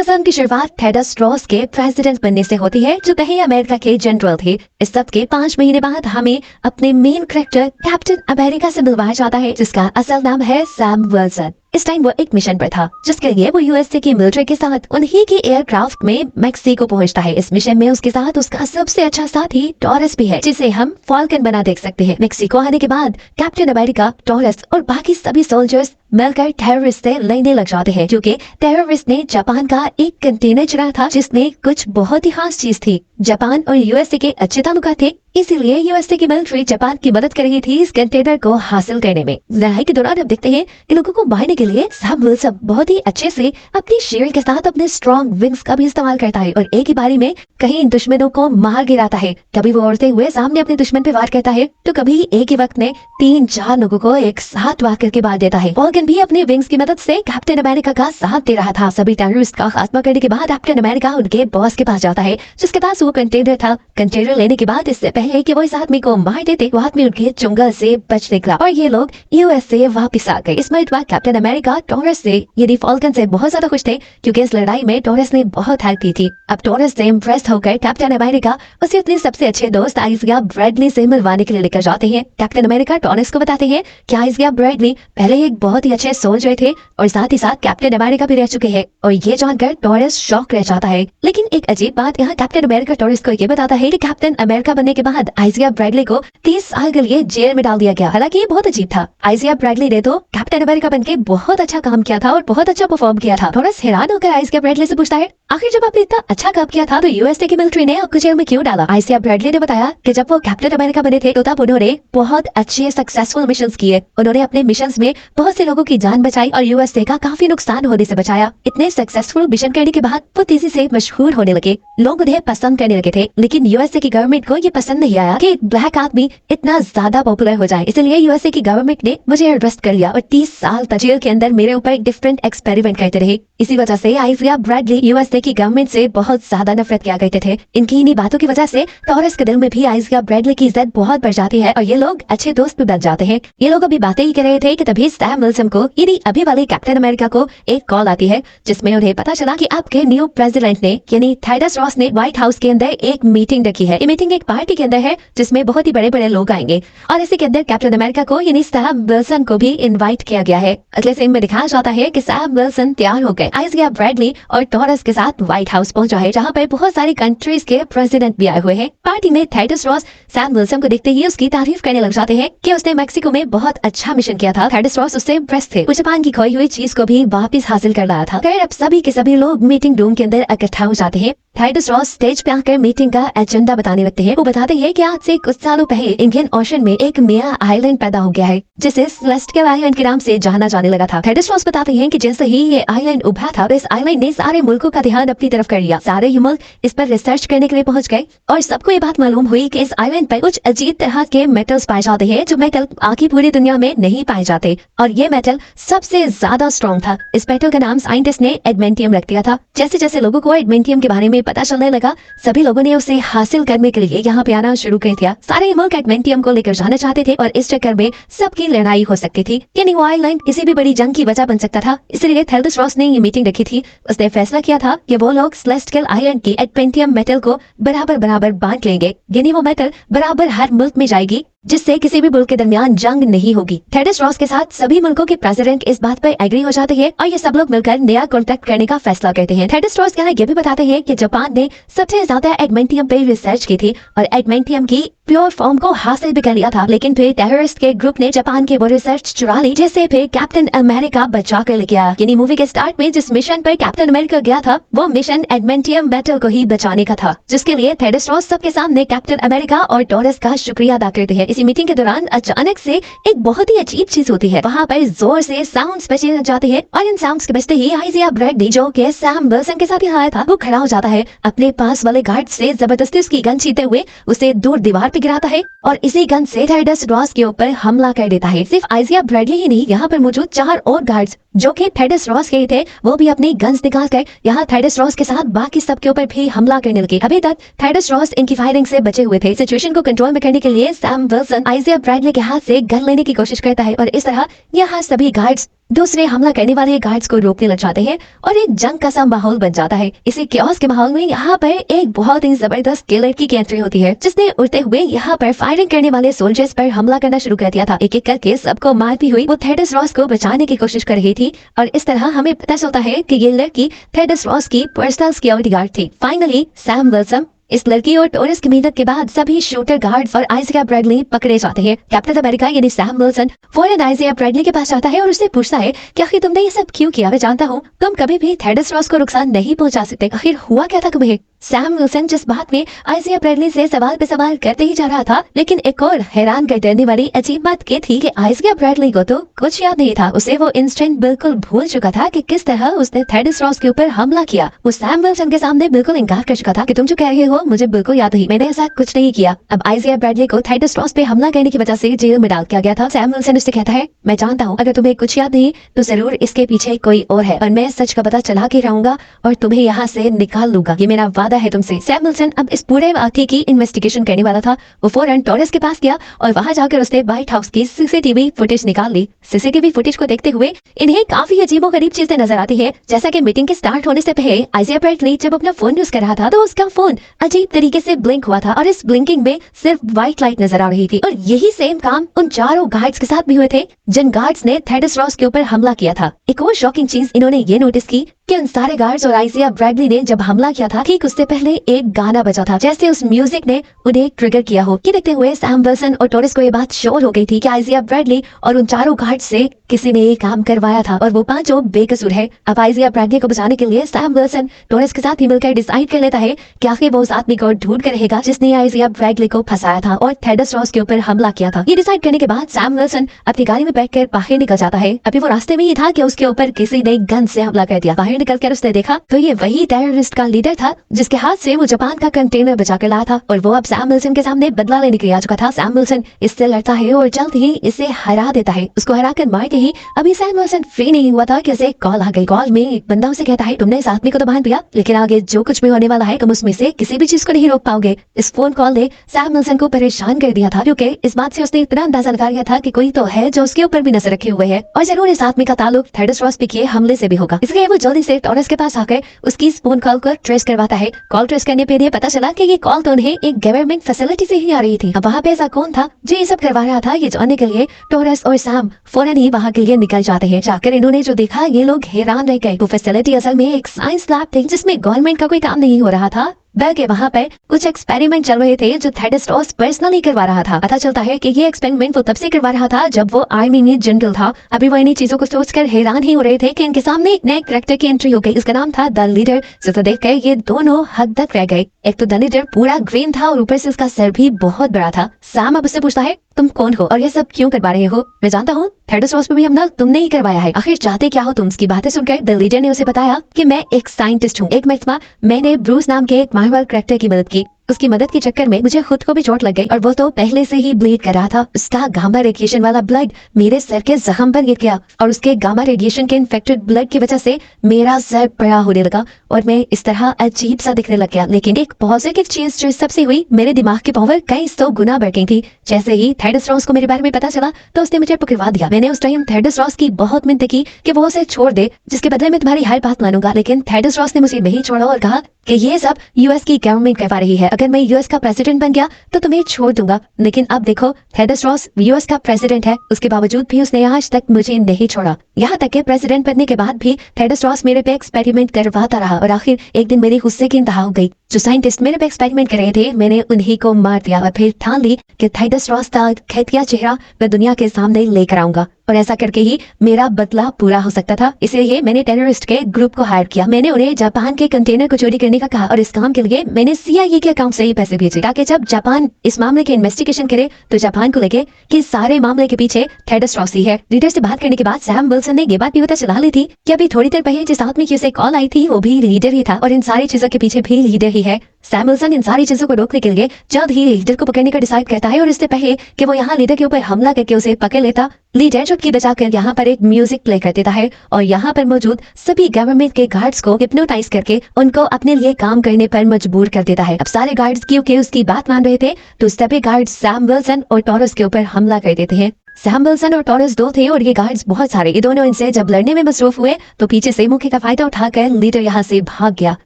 Film की शुरुआत थेडस Ross के प्रेसिडेंट बनने से होती है, जो पहले अमेरिका के जनरल थे। इस सब के 5 महीने बाद हमें अपने मेन कैरेक्टर कैप्टन अमेरिका से मिलवाया जाता है, जिसका असल नाम है सैम विल्सन। इस टाइम वो एक मिशन पर था, जिसके लिए वो यूएसए की मिलिट्री के साथ उन्हीं की एयरक्राफ्ट में मैक्सिको पहुंचता है। इस मिशन में उसके साथ उसका सबसे अच्छा साथी टॉरस भी है, जिसे हम फॉल्कन बना देख सकते हैं। मैक्सिको आने के बाद कैप्टन अमेरिका, टॉरस और बाकी सभी सोल्जर्स मिलकर टेररिस्ट से लड़ने लग जाते हैं, क्योंकि टेररिस्ट ने जापान का एक कंटेनर चुराया था, जिसमें कुछ बहुत ही खास चीज थी। जापान और यूएसए के अच्छे ताल्लुकात थे, इसीलिए यूएसए की मिलिट्री जापान की मदद कर रही थी इस कंटेनर को हासिल करने में। लड़ाई के दौरान अब देखते हैं कि लोगों को मारने के लिए सैम विल्सन बहुत ही अच्छे से अपनी शील्ड के साथ अपने स्ट्रॉन्ग विंग्स का भी इस्तेमाल करता है और एक ही बारी में कहीं दुश्मनों को मार गिराता है। कभी वो उड़ते हुए सामने अपने दुश्मन पे वार करता है, तो कभी एक ही वक्त में 3-4 लोगों को एक साथ वार करके मार देता है। फॉल्कन भी अपने विंग्स की मदद से कैप्टन अमेरिका का साथ दे रहा था। सभी टेररिस्ट का खात्मा करने के बाद कैप्टन अमेरिका उनके बॉस के पास जाता है, जिसके पास वो कंटेनर था। कंटेनर लेने के बाद इससे पहले कि वो इस आदमी को मार देते, वो आदमी उनके चुंगल से बच निकला और ये लोग यूएसए वापस आ गए। इस बाद कैप्टन अमेरिका टॉरस से यानी फॉल्कन से बहुत ज्यादा खुश थे, क्योंकि इस लड़ाई में टॉरस ने बहुत हेल्प की थी। अब टॉरस से इम्प्रेस होकर कैप्टन अमेरिका उसे अपने सबसे अच्छे दोस्त आइजिया ब्रैडली से मिलवाने के लिए लेकर जाते हैं। कैप्टन अमेरिका टॉरस को बताते हैं कि आइजिया ब्रैडली पहले एक बहुत ही अच्छे सोल्जर थे और साथ ही साथ कैप्टन अमेरिका भी रह चुके हैं, और ये जानकर टॉरस शॉक रह जाता है। लेकिन एक अजीब बात यहाँ कैप्टन अमेरिका टॉरस को ये बताता है कि कैप्टन अमेरिका बनने के बाद आइजिया ब्रैडली को 30 साल के लिए जेल में डाल दिया गया। हालांकि ये बहुत अजीब था। आइजिया ब्रैडली ने तो कैप्टन अमेरिका बनके बहुत अच्छा काम किया था और बहुत अच्छा परफॉर्म किया था। टॉरस हैरान होकर आइजिया ब्रैडली से पूछता है, आखिर जब आपने इतना अच्छा काम किया था तो यूएसए की मिलिट्री ने आपको जेल में क्यों डाला? आइजिया ब्रैडली ने बताया कि जब वो कैप्टन अमेरिका बने थे तो तब उन्होंने बहुत अच्छे सक्सेसफुल मिशंस किए। उन्होंने अपने मिशंस में बहुत से लोगों की जान बचाई और यूएसए का काफी नुकसान होने से बचाया। इतने सक्सेसफुल मिशन करने के बाद वो तेजी से मशहूर होने लगे, लोग उन्हें पसंद करने लगे थे। लेकिन यूएसए की गवर्नमेंट को ये पसंद नहीं आया कि एक ब्लैक आदमी इतना ज्यादा पॉपुलर हो जाए, इसलिए यूएसए की गवर्नमेंट ने मुझे अरेस्ट कर लिया और 30 साल तक जेल के अंदर मेरे ऊपर डिफरेंट एक्सपेरिमेंट करते रहे। इसी वजह से आइजिया ब्रैडली यूएसए की गवर्नमेंट से बहुत ज्यादा नफरत किया करते थे। इनकी इन्हीं बातों की वजह से टॉरस के दिल में भी आइजिया ब्रैडली की इज्जत बहुत बढ़ जाती है और ये लोग अच्छे दोस्त भी बन जाते हैं। ये लोग अभी बातें ही कर रहे थे कि तभी सैम विल्सन को यानी अभी वाले कैप्टन अमेरिका को एक कॉल आती है, जिसमें उन्हें पता चला कि आपके न्यू प्रेसिडेंट ने यानी थेडस रॉस ने व्हाइट हाउस के अंदर एक मीटिंग रखी है। ये मीटिंग एक पार्टी के अंदर है, जिसमें बहुत ही बड़े बड़े लोग आएंगे और इसी के अंदर कैप्टन अमेरिका को यानी सैम विल्सन को भी इनवाइट किया गया है। अगले सीन में दिखाया जाता है कि सैम विल्सन तैयार हो गए आइजिया ब्रैडली और टॉरस के साथ व्हाइट हाउस पहुंचा है, जहां पर बहुत सारी कंट्रीज के प्रेसिडेंट भी आए हुए हैं। पार्टी में थेडस रॉस सैम विल्सन को देखते ही उसकी तारीफ करने लग जाते हैं कि उसने मैक्सिको में बहुत अच्छा मिशन किया था। थेडस रॉस उससे इम्प्रेस थे, वो जापान की खोई हुई चीज को भी वापस हासिल कर लाया था। फिर अब सभी के सभी लोग मीटिंग रूम के अंदर इकट्ठा हो जाते हैं। थेडस रॉस स्टेज पे आकर मीटिंग का एजेंडा बताने लगते हैं। वो बताते हैं कि आज से कुछ सालों पहले इंडियन ओशन में एक नया आइलैंड पैदा हो गया है, जिसे सेलेस्टियल आइलैंड के नाम से जाना जाने लगा था। थेडस रॉस बताते हैं कि जैसे ही ये आइलैंड उभरा था, इस आइलैंड ने सारे मुल्कों का ध्यान अपनी तरफ कर लिया। सारे ये मुल्क इस पर रिसर्च करने के लिए पहुंच गए और सबको ये बात मालूम हुई कि इस आइलैंड पर कुछ अजीब तरह के मेटल्स पाए जाते हैं, जो मेटल बाकी पूरी दुनिया में नहीं पाए जाते, और ये मेटल सबसे ज्यादा स्ट्रॉन्ग था। इस मेटल का नाम साइंटिस्ट ने एडमेंटियम रख दिया था। जैसे जैसे लोगों को एडमेंटियम के बारे में पता चलने लगा, सभी लोगों ने उसे हासिल करने के लिए यहाँ पे आना शुरू कर दिया। सारे मुल्क एडमेंटियम को लेकर जाना चाहते थे और इस चक्कर में सबकी लड़ाई हो सकती थी, यानी वो आइलैंड किसी भी बड़ी जंग की वजह बन सकता था। इसलिए थेडस रॉस ने ये मीटिंग रखी थी। उसने फैसला किया था कि वो लोग सेलेस्टियल आइलैंड की एडमेंटियम मेटल को बराबर बराबर बांट लेंगे, यानी वो मेटल बराबर हर मुल्क में जाएगी, जिससे किसी भी मुल्क के दरमियान जंग नहीं होगी। थेडस रॉस के साथ सभी मुल्कों के प्रेसिडेंट इस बात पर एग्री हो जाते हैं और ये सब लोग मिलकर नया कॉन्ट्रैक्ट करने का फैसला करते हैं। थेडस रॉस यहाँ ये भी बताते हैं कि जापान ने सबसे ज्यादा एडमेंटियम पे रिसर्च की थी और एडमेंटियम की प्योर फॉर्म को हासिल भी कर लिया था, लेकिन फिर टेररिस्ट के ग्रुप ने जापान की वो रिसर्च चुरा ली, जिससे फिर कैप्टन अमेरिका बचा कर लेके आया। यानी मूवी के स्टार्ट में जिस मिशन पर कैप्टन अमेरिका गया था, वो मिशन एडमेंटियम मेटल को ही बचाने का था, जिसके लिए थेडस रॉस सबके सामने कैप्टन अमेरिका और टॉरस का शुक्रिया अदा करते हैं। इसी मीटिंग के दौरान अचानक से एक बहुत ही अजीब चीज होती है। वहाँ पर जोर से साउंड्स बजने लग जाते हैं और इन साउंड्स के बजते ही आइजिया ब्रैडली, जो कि सैम विल्सन के साथ ही आया था, वो खड़ा हो जाता है। अपने पास वाले गार्ड से जबरदस्ती उसकी गन छीनते हुए उसे दूर दीवार पे गिराता है और इसी गन से थेडस रॉस के ऊपर हमला कर देता है। सिर्फ आइजिया ब्रैडली ही नहीं, यहाँ पर मौजूद 4 और गार्ड्स जो कि थेडस रॉस के थे, वो भी अपनी गन्स निकाल कर यहाँ थेडस रॉस के साथ बाकी सब के ऊपर भी हमला करने लगे। अभी तक थेडस रॉस इनकी फायरिंग से बचे हुए थे। सिचुएशन को कंट्रोल में करने के लिए सैम विल्सन आइजिया ब्रैडली के हाथ से गन लेने की कोशिश करता है और इस तरह यहाँ सभी गार्ड्स दूसरे हमला करने वाले गार्ड्स को रोकने लग जाते हैं और एक जंग का सा माहौल बन जाता है। इसी chaos के माहौल में यहाँ पर एक बहुत ही जबरदस्त किलर की एंट्री होती है, जिसने उड़ते हुए यहाँ पर फायरिंग करने वाले सोल्जर्स पर हमला करना शुरू कर दिया था। एक एक करके सबको मारती हुई वो थेडस रॉस को बचाने की कोशिश कर रही थी और इस तरह हमें पता चलता है कि ये लड़की थेडस रॉस की पर्सनल सिक्योरिटी गार्ड थी। फाइनली सैम विल्सन, इस लड़की और टोरस की मेहनत के बाद सभी शूटर गार्ड और आइजिया ब्रैडली पकड़े जाते हैं। कैप्टन अमेरिका यानी सैम विल्सन फौरन आइजिया ब्रैडली के पास जाता है और उससे पूछता है कि आखिर तुमने ये सब क्यों किया? मैं जानता हूँ तुम कभी भी थेडस रॉस को नुकसान नहीं पहुंचा सकते, आखिर हुआ क्या था तुम्हें? सैम विल्सन जिस बात में आइजिया ब्रैडली से सवाल पे सवाल करते ही जा रहा था, लेकिन एक और हैरान कर देने वाली अजीब बात ये थी कि आइजिया ब्रैडली को तो कुछ याद नहीं था। उसे वो इंस्टेंट बिल्कुल भूल चुका था कि किस तरह उसने थेडस रॉस के ऊपर हमला किया। वो सैम विल्सन के सामने बिल्कुल इनकार कर चुका था कि तुम जो कह रहे हो मुझे बिल्कुल याद नहीं, मैंने ऐसा कुछ नहीं किया। अब आइजिया ब्रैडली को थेडस रॉस पे हमला करने की वजह से जेल में डाल दिया गया था। सैम विल्सन उससे कहता है, मैं जानता हूँ अगर तुम्हें कुछ याद नहीं तो जरूर इसके पीछे कोई और है और मैं सच का पता चला के रहूंगा और तुम्हें यहाँ से निकाल लूंगा, ये मेरा वादा है तुमसे। सैम विल्सन अब इस पूरे वाकये की इन्वेस्टिगेशन करने वाला था। वो फौरन टोरस के पास गया और वहां जाकर उसने व्हाइट हाउस की सीसीटीवी फुटेज निकाल ली। सीसीटीवी फुटेज को देखते हुए इन्हें काफी अजीबोगरीब चीजें नजर आती है, जैसा कि मीटिंग के स्टार्ट होने से पहले आइजिया ब्रैडली जब अपना फोन यूज कर रहा था तो उसका फोन अजीब तरीके से ब्लिंक हुआ था और इस ब्लिंकिंग में सिर्फ व्हाइट लाइट नजर आ रही थी। और यही सेम काम उन चारों गार्ड्स के साथ भी हुए थे जिन गार्ड्स ने थेडस रॉस के ऊपर हमला किया था। एक और शॉकिंग चीज इन्होंने ये नोटिस की कि उन सारे गार्ड्स और आइजिया ब्रैडली ने जब हमला किया था ठीक उससे पहले एक गाना बजा था, जैसे उस म्यूजिक ने उन्हें ट्रिगर किया हो। ये देखते हुए सैम विल्सन और टोरस को ये बात श्योर हो गई थी कि आइजिया ब्रैडली और उन चारों गार्ड्स से किसी ने ये काम करवाया था और वो पांचों बेकसूर है। अब आइजिया ब्रैडली को बचाने के लिए सैम विल्सन टोरस के साथ ही मिलकर डिसाइड कर लेता है कि आखिर वो उस आदमी को ढूंढ कर रहेगा जिसने आइजिया ब्रैडली को फंसाया था और थेडस रॉस के ऊपर हमला किया था। ये डिसाइड करने के बाद सैम विल्सन अपनी गाड़ी में बैठकर बाहर निकल जाता है। अभी वो रास्ते में ही था कि उसके ऊपर किसी ने गन से हमला कर दिया। बाहर निकलकर उसने देखा तो ये वही टेररिस्ट का लीडर था जिसके हाथ से वो जापान का कंटेनर बचा कर लाया था और वो अब सैम विल्सन के सामने बदला लेने के लिए आ चुका था। सैम विल्सन इससे लड़ता है और जल्द ही इसे हरा देता है। उसको हराकर मारते ही अभी सैम विल्सन फ्री नहीं हुआ था कि उसे कॉल आ गई। कॉल में एक बंदा उसे कहता है, तुमने इस आदमी को तो बांध दिया लेकिन आगे जो कुछ भी होने वाला है तुम उसमें से किसी भी चीज को नहीं रोक पाओगे। इस फोन कॉल ने सैम विल्सन को परेशान कर दिया था क्योंकि इस बात से उसने इतना अंदाजा लगा लिया था कि कोई तो है जो उसके ऊपर भी नजर रखे हुए है और जरूर इस आदमी का ताल्लुक थेडस रॉस पे किए हमले से भी होगा। इसलिए वो जल्दी से टोरस के पास आकर उसकी फोन कॉल को ट्रेस करवाता है। कॉल ट्रेस करने पे पता चला कि ये कॉल तो उन्हें एक गवर्नमेंट फैसिलिटी से ही आ रही थी। अब वहाँ पे ऐसा कौन था जो ये सब करवा रहा था, ये जानने के लिए टोरस और सैम फौरन ही वहाँ के लिए निकल जाते हैं। जाकर इन्होंने जो देखा ये लोग हैरान रह गए। वो फैसिलिटी असल में एक साइंस लैब थी जिसमें गवर्नमेंट का कोई काम नहीं हो रहा था, बल्कि वहाँ पर कुछ एक्सपेरिमेंट चल रहे थे जो थेडस रॉस पर्सनली करवा रहा था। पता चलता है कि ये एक्सपेरिमेंट वो तब से करवा रहा था जब वो आर्मी में जनरल था। अभी वो इन्हीं चीजों को सोचकर हैरान ही हो रहे थे कि इनके सामने एक नए कैरेक्टर की एंट्री हो गई। इसका नाम था द लीडर, जिसे देखकर ये दोनों हद रह गए। एक तो द लीडर पूरा ग्रीन था और ऊपर से उसका सर भी बहुत बड़ा था। सैम अब उससे पूछता है, तुम कौन हो और ये सब क्यों करवा रहे हो? मैं जानता हूँ थेडस रॉस पे भी हमला तुमने ही करवाया है, आखिर चाहते क्या हो तुम? उसकी बातें सुनकर द लीडर ने उसे बताया कि मैं एक साइंटिस्ट हूँ। एक मरतबा मैंने ब्रूस नाम के एक मार्वल कैरेक्टर की मदद की। उसकी मदद के चक्कर में मुझे खुद को भी चोट लग गई और वो तो पहले से ही ब्लीड कर रहा था। उसका गामा रेडिएशन वाला ब्लड मेरे सर के जख्म पर गिर गया और उसके गामा रेडिएशन के इन्फेक्टेड ब्लड की वजह से मेरा सर बड़ा होने लगा और मैं इस तरह अजीब सा दिखने लग गया। लेकिन एक पॉजिटिव चीज जो सबसे हुई, मेरे दिमाग की पावर कई 100 गुना बढ़ गई थी। जैसे ही थेडस रॉस को मेरे बारे में पता चला तो उसने मुझे पकड़वा दिया। मैंने उस टाइम थेडस रॉस की बहुत मिन्नत की कि वो उसे छोड़ दे, जिसके बदले में तुम्हारी हर बात मानूंगा, लेकिन थेडस रॉस ने मुझे नहीं छोड़ा और कहा कि ये सब यूएस की गवर्नमेंट करवा रही है। अगर मैं यूएस का प्रेसिडेंट बन गया तो तुम्हें छोड़ दूंगा। लेकिन अब देखो थेडस रॉस यूएस का प्रेसिडेंट है, उसके बावजूद भी उसने आज तक मुझे नहीं छोड़ा। यहाँ तक कि प्रेसिडेंट बनने के बाद भी थेडस रॉस मेरे पे एक्सपेरिमेंट करवाता रहा और आखिर एक दिन मेरी गुस्से की इंतहा हो गई। जो साइंटिस्ट मेरे पे एक्सपेरिमेंट कर रहे थे मैंने उन्हीं को मार दिया और फिर ठान ली कि थेडस रॉस का खैतिया चेहरा मैं दुनिया के सामने लेकर आऊंगा और ऐसा करके ही मेरा बदला पूरा हो सकता था। इसलिए मैंने टेररिस्ट के ग्रुप को हायर किया। मैंने उन्हें जापान के कंटेनर को चोरी करने का कहा और इस काम के लिए मैंने CIA के अकाउंट से ही पैसे भेजे ताकि जब जापान इस मामले की इन्वेस्टिगेशन करे तो जापान को लगे कि सारे मामले के पीछे थेडस रॉस ही है। लीडर से बात करने के बाद सैम विल्सन ने ये बात भी पता चला ली थी कि अभी थोड़ी देर पहले जिस आदमी की उसे कॉल आई थी वो भी लीडर ही था और इन सारी चीजों के पीछे भी लीडर ही है। सैम विल्सन इन सारी चीजों को रोकने के लिए जल्द ही लीडर को पकड़ने का डिसाइड करता है और इससे पहले कि वो यहाँ लीडर के ऊपर हमला करके उसे पकड़ लेता, लीडर चुटकी बजाकर यहाँ पर एक म्यूजिक प्ले कर देता है और यहाँ पर मौजूद सभी गवर्नमेंट के गार्ड्स को हिप्नोटाइज करके उनको अपने लिए काम करने पर मजबूर कर देता है। अब सारे गार्ड्स क्योंकि उसकी बात मान रहे थे तो सभी गार्ड्स सैम विल्सन और टॉरस के ऊपर हमला कर देते हैं। सैम विल्सन और टॉरस दो थे और ये गार्ड्स बहुत सारे, ये दोनों इनसे जब लड़ने में मसरूफ हुए तो पीछे से मौके का फायदा उठाकर लीडर यहाँ से भाग गया।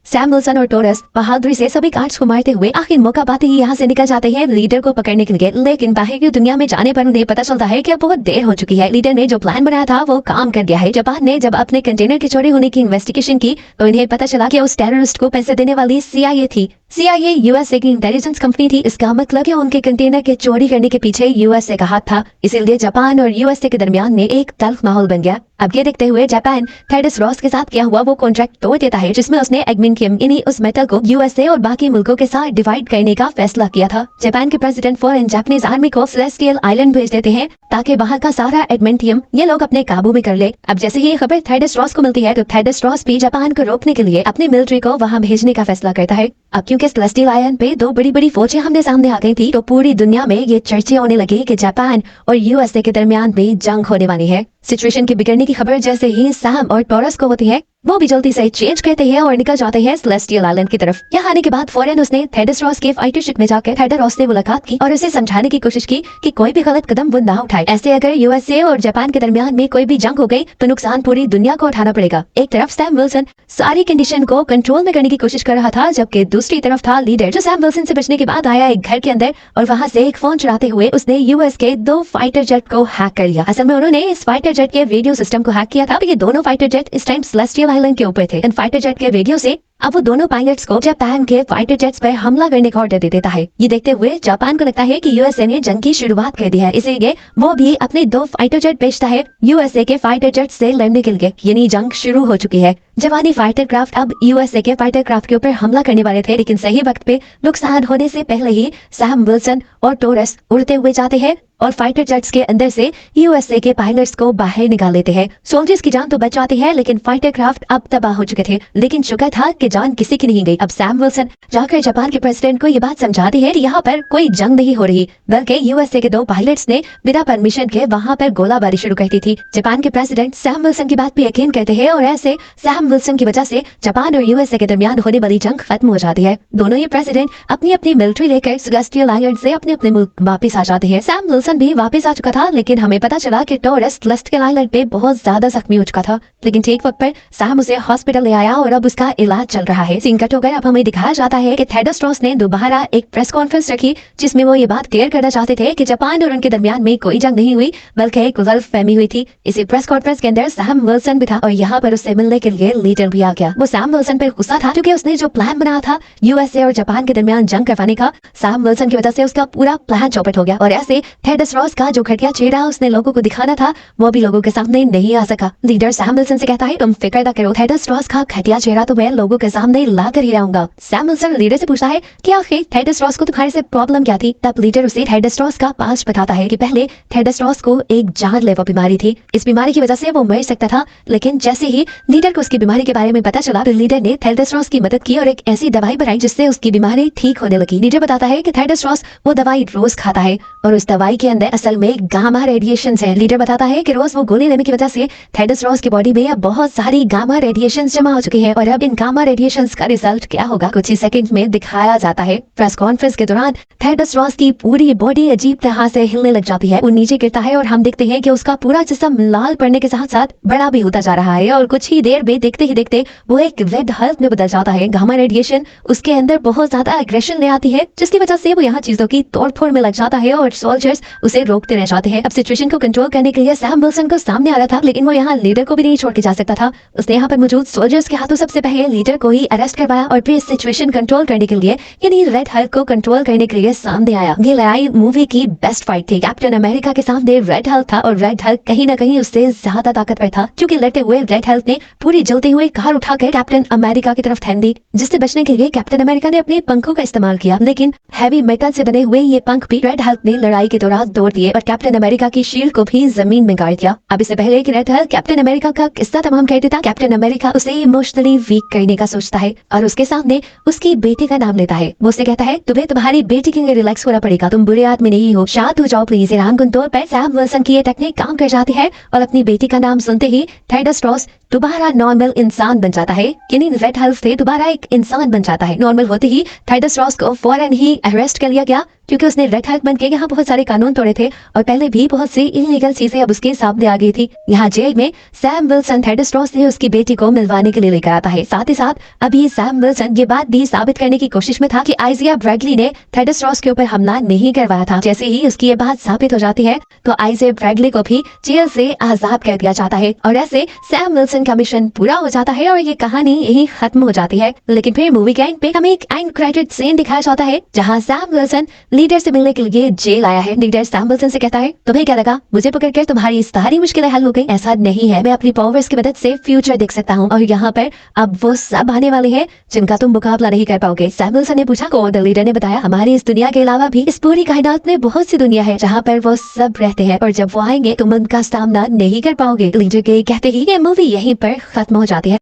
सैम विल्सन और टॉरस बहादुरी से सभी गार्ड्स को मारते हुए आखिर मौका पाते ही यहाँ से निकल जाते हैं लीडर को पकड़ने के लिए, लेकिन बाहर की दुनिया में जाने पर उन्हें पता चलता है कि अब बहुत देर हो चुकी है। लीडर ने जो प्लान बनाया था वो काम कर गया है। जापान ने जब अपने कंटेनर के चोरी होने की इन्वेस्टिगेशन की तो इन्हें पता चला कि उस टेररिस्ट को पैसे देने वाली CIA थी। CIA यूएसए की इंटेलिजेंस कंपनी थी। इसका मतलब है उनके कंटेनर के चोरी करने के पीछे यूएसए का हाथ था। इसीलिए जापान और यूएसए के दरमियान में एक तल्ख माहौल बन गया। अब ये देखते हुए जापान थेडस रॉस के साथ किया हुआ वो कॉन्ट्रैक्ट तोड़ देता है जिसमें उसने एडमिनियम यानी उस मेटल को यूएसए और बाकी मुल्कों के साथ डिवाइड करने का फैसला किया था। जापान के प्रेसिडेंट फॉरेन जापानीज आर्मी को सेलेस्टियल आइलैंड भेज देते हैं ताकि वहाँ का सारा एडमिनियम ये लोग अपने काबू में कर ले। अब जैसे ही खबर थेडस रॉस को मिलती है तो थेडस रॉस भी जापान को रोकने के लिए अपनी मिलिट्री को वहाँ भेजने का फैसला करता है। अब क्योंकि सेलेस्टियल आइलैंड पे दो बड़ी बड़ी फौजें हमने सामने आ गई थी तो पूरी दुनिया में ये चर्चे होने लगे कि जापान और यूएसए के दरमियान में जंग होने वाली है। सिचुएशन के बिगड़ने की खबर जैसे ही सैम और टॉरस को होती है वो भी जल्दी से चेंज करते हैं और निकल जाते हैं सेलेस्टियल आइलैंड की तरफ। यहाँ आने के बाद फौरन उसने थेडस रॉस के फाइटर शिप में जाकर थेडस रॉस से मुलाकात की और उसे समझाने की कोशिश की कि कोई भी गलत कदम वो ना उठाए। ऐसे अगर यूएसए और जापान के दरमियान में कोई भी जंग हो गई तो नुकसान पूरी दुनिया को उठाना पड़ेगा। एक तरफ सैम विल्सन सारी कंडीशन को कंट्रोल में करने की कोशिश कर रहा था जबकि दूसरी तरफ था लीडर जो सैम विल्सन से बचने के बाद आया एक घर के अंदर और वहाँ से एक फोन चुराते हुए उसने यूएस के 2 फाइटर जेट को हैक कर लिया। असल में उन्होंने इस फाइटर जेट के रेडियो सिस्टम को हैक किया था। ये दोनों फाइटर जेट इस टाइम सेलेस्टियल आइलैंड के ऊपर थे। फाइटर जेट के रेडियो से अब वो दोनों पायलट्स को जापान के फाइटर जेट्स पर हमला करने का ऑर्डर दे देता है। ये देखते हुए जापान को लगता है कि यूएसए ने जंग की शुरुआत कर दी है, इसलिए वो भी अपने 2 फाइटर जेट भेजता है यूएसए के फाइटर जेट से लड़ने के लिए। यानी जंग शुरू हो चुकी है। जापानी फाइटर क्राफ्ट अब यूएसए के फाइटर क्राफ्ट के ऊपर हमला करने वाले थे, लेकिन सही वक्त पे नुकसान होने से पहले ही सैम विल्सन और टॉरस उड़ते हुए जाते हैं और फाइटर जेट्स के अंदर से यूएसए के पायलट्स को बाहर निकाल लेते हैं। सोल्जर्स की जान तो बच जाती है लेकिन फाइटर क्राफ्ट अब तबाह हो चुके थे, लेकिन शुक्र था कि जान किसी की नहीं गई। अब सैम विल्सन जाकर जापान के प्रेसिडेंट को ये बात समझाती है कि यहाँ पर कोई जंग नहीं हो रही, बल्कि यूएसए के 2 पायलट्स ने बिना परमिशन के वहाँ पर गोलाबारी शुरू कर दी थी। जापान के प्रेसिडेंट सैम विल्सन की बात पे यकीन करते हैं और ऐसे सैम विल्सन की वजह से जापान और यूएसए के दरमियान होने वाली जंग खत्म हो जाती है। दोनों ये प्रेसिडेंट अपनी अपनी मिलिट्री लेकर सेलेस्टियल आइलैंड से अपने अपने मुल्क वापस आ जाते हैं। सैम विल्सन भी वापस आ चुका था, लेकिन हमें पता चला कि टॉरस सेलेस्टियल आइलैंड पे बहुत ज्यादा जख्मी हो चुका था, लेकिन ठीक वक्त पर सैम उसे हॉस्पिटल ले आया और अब उसका इलाज चल रहा है। सीन कट हो गया। अब हमें दिखाया जाता है कि थेडस रॉस ने दोबारा एक प्रेस कॉन्फ्रेंस रखी जिसमें वो ये बात क्लियर करना चाहते थे कि जापान और उनके दरमियान में कोई जंग नहीं हुई बल्कि एक गलतफहमी हुई थी। इसी प्रेस कॉन्फ्रेंस के अंदर सैम विल्सन भी था और यहाँ पर उससे मिलने के लिए लीडर भी आ गया। वो सैम विल्सन पर गुस्सा था क्योंकि उसने जो प्लान बनाया था यूएसए और जापान के दरमियान जंग करवाने का, सैम विल्सन की वजह से उसका पूरा प्लान चौपट हो गया और ऐसे थेडस रॉस का जो घटिया चेहरा उसने लोगों को दिखाना था वो भी लोगों के सामने नहीं आ सका। लीडर सैम विल्सन से कहता है तुम फिक्र ना करो, थेडस रॉस का घटिया चेहरा तो मैं लोगों के सामने ला कर ही रहूंगा। सैम विल्सन लीडर से पूछता है कि आखिर थेडस रॉस को तुम्हारे से प्रॉब्लम क्या थी। तब लीडर उसे थेडस रॉस का पास्ट बताता है कि पहले थेडस रॉस को एक जानलेवा बीमारी थी। इस बीमारी की वजह से वो मर सकता था, लेकिन जैसे ही लीडर को उसकी बीमारी के बारे में पता चला तो लीडर ने थेडस रॉस की मदद की और एक ऐसी दवाई बनाई जिससे उसकी बीमारी ठीक होने लगी। लीडर बताता है कि थेडस रॉस वो दवाई रोज खाता है और उस दवाई के अंदर असल में गामा रेडिएशन है। लीडर बताता है कि रोज वो गोली लेने की वजह से थेडस रॉस की बॉडी में अब बहुत सारी गामा रेडिएशन जमा हो चुकी है और अब इन गामा रेडिएशन का रिजल्ट क्या होगा कुछ ही सेकंड में दिखाया जाता है। प्रेस कॉन्फ्रेंस के दौरान थेडस रॉस की पूरी बॉडी अजीब तरह से हिलने लग जाती है। वो नीचे गिरता है और हम देखते हैं कि उसका पूरा जिस्म लाल पड़ने के साथ साथ बड़ा भी होता जा रहा है और कुछ ही देर में देखते ही देखते वो एक रेड हल्क में बदल जाता है। गामा रेडिएशन उसके अंदर बहुत ज्यादा एग्रेशन ले आती है जिसकी वजह से वो यहाँ चीजों की तोड़फोड़ में लग जाता है और सोल्जर्स उसे रोकते रह जाते हैं। अब सिचुएशन को कंट्रोल करने के लिए सैम विल्सन को सामने आ रहा था, लेकिन वो यहाँ लीडर को भी नहीं छोड़ के जा सकता था। उसने यहाँ पर मौजूद सोल्जर्स के हाथों सबसे पहले लीडर को ही अरेस्ट करवाया और फिर सिचुएशन कंट्रोल करने के लिए यानी रेड हल्क को कंट्रोल करने के लिए सामने आया। ये लड़ाई मूवी की बेस्ट फाइट थी। कैप्टन अमेरिका के सामने रेड हल्क था और रेड हल्क कहीं ना कहीं उससे ज्यादा ताकतवर था क्योंकि लड़ते हुए रेड हल्क ने पूरी जलती हुई कार उठाकर कैप्टन अमेरिका की तरफ फेंक दी, जिससे बचने के लिए कैप्टन अमेरिका ने अपने पंखों का इस्तेमाल किया, लेकिन हैवी मेटल से बने हुए ये पंख भी रेड हल्क ने लड़ाई के दौरान हाथ तोड़ दिए और कैप्टन अमेरिका की शील्ड को भी जमीन में गाड़ दिया। अब इससे पहले कि रेड हल्क कैप्टन अमेरिका का किस्सा तमाम कर देता, कैप्टन अमेरिका उसे इमोशनली वीक करने का सोचता है और उसके सामने उसकी बेटी का नाम लेता है। वो उससे कहता है तुम्हें तुम्हारी बेटी के लिए रिलैक्स होना पड़ेगा, तुम बुरे आदमी नहीं हो, शांत हो जाओ प्लीज। रामगुन तौर पर सैम विल्सन की ये टेक्निक काम कर जाती है और अपनी बेटी का नाम सुनते ही टाइडस रॉस दोबारा नॉर्मल इंसान बन जाता है। यानी रेड हल्क से दोबारा एक इंसान बन जाता है। नॉर्मल होते ही टाइडस रॉस को फौरन ही अरेस्ट कर लिया गया क्योंकि उसने रेड हल्क बन के यहाँ बहुत सारे कानून तोड़े थे और पहले भी बहुत सी इलीगल चीजें अब उसके सामने आ गई थी। यहाँ जेल में सैम विल्सन टाइडस रॉस से उसकी बेटी को मिलवाने के लिए लेकर आता है। साथ ही साथ अभी सैम विल्सन ये बात भी साबित करने की कोशिश में था कि आइजिया ब्रैडली ने टाइडस रॉस के ऊपर हमला नहीं करवाया था। जैसे ही उसकी ये बात साबित हो जाती है तो आइजिया ब्रैडली को भी जेल से आजाद कर दिया जाता है और ऐसे सैम विल्सन का मिशन पूरा हो जाता है और ये कहानी यही खत्म हो जाती है। लेकिन फिर मूवी के एंड पे हमें एक एंड क्रेडिट सीन दिखाया जाता है जहाँ सैम विल्सन लीडर से मिलने के लिए जेल आया है। लीडर सैम विल्सन से कहता है तुम्हें क्या लगा मुझे पकड़कर तुम्हारी सारी मुश्किलें हल हो गई? ऐसा नहीं है, मैं अपनी पावर्स की मदद से फ्यूचर देख सकता हूँ और यहाँ पर अब वो सब आने वाले हैं जिनका तुम मुकाबला नहीं कर पाओगे। सैम विल्सन ने पूछा कौन? लीडर ने बताया हमारी इस दुनिया के अलावा भी इस पूरी कायनात में बहुत सी दुनिया है जहाँ पर वो सब रहते हैं और जब वो आएंगे तुम उनका सामना नहीं कर पाओगे। लीडर के कहते ही ये मूवी यहीं पर खत्म हो जाती है।